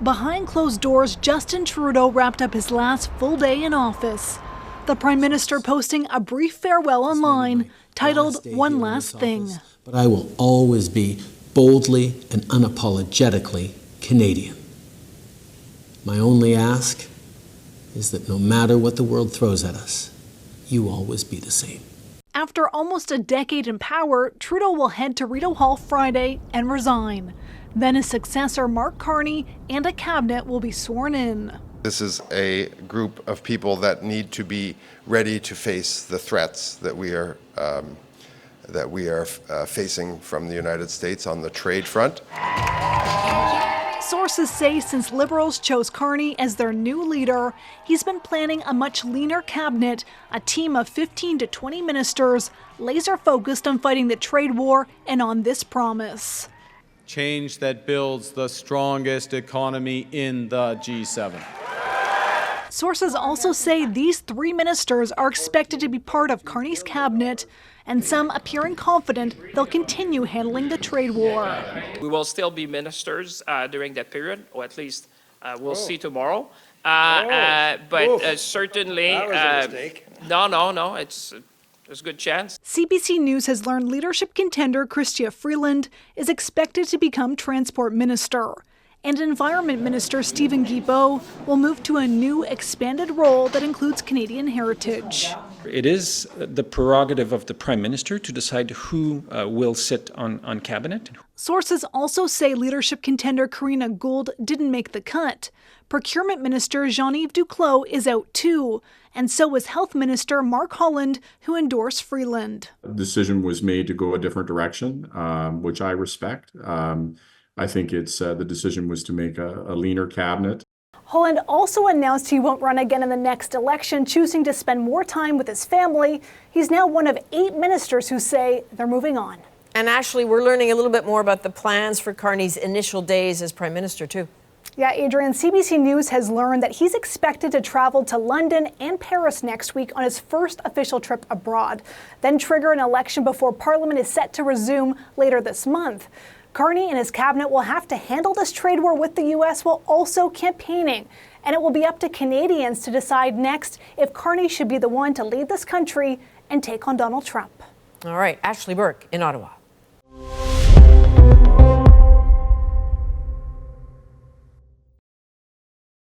Behind closed doors, Justin Trudeau wrapped up his last full day in office. The Prime Minister posting a brief farewell online titled One Last Thing. But I will always be boldly and unapologetically Canadian. My only ask is that no matter what the world throws at us, you always be the same. After almost a decade in power, Trudeau will head to Rideau Hall Friday and resign. Then his successor, Mark Carney, and a cabinet will be sworn in. This is a group of people that need to be ready to face the threats that we are facing from the United States on the trade front. Sources say since Liberals chose Carney as their new leader, he's been planning a much leaner cabinet, a team of 15 to 20 ministers, laser focused on fighting the trade war and on this promise. Change that builds the strongest economy in the G7. Sources also say these three ministers are expected to be part of Carney's cabinet, and some appearing confident they'll continue handling the trade war. We will still be ministers during that period, or at least we'll see tomorrow. But certainly, that was a mistake. No, there's a good chance. CBC News has learned leadership contender Chrystia Freeland is expected to become Transport Minister. And Environment Minister Stephen Guilbeault will move to a new expanded role that includes Canadian heritage. It is the prerogative of the Prime Minister to decide who will sit on cabinet. Sources also say leadership contender Karina Gould didn't make the cut. Procurement Minister Jean-Yves Duclos is out too, and so is Health Minister Mark Holland, who endorsed Freeland. The decision was made to go a different direction, which I respect. I think the decision was to make a leaner cabinet. Holland also announced he won't run again in the next election, choosing to spend more time with his family. He's now one of 8 ministers who say they're moving on. And Ashley, we're learning a little bit more about the plans for Carney's initial days as Prime Minister, too. Yeah, Adrienne, CBC News has learned that he's expected to travel to London and Paris next week on his first official trip abroad, then trigger an election before Parliament is set to resume later this month. Carney and his cabinet will have to handle this trade war with the U.S. while also campaigning. And it will be up to Canadians to decide next if Carney should be the one to lead this country and take on Donald Trump. All right, Ashley Burke in Ottawa.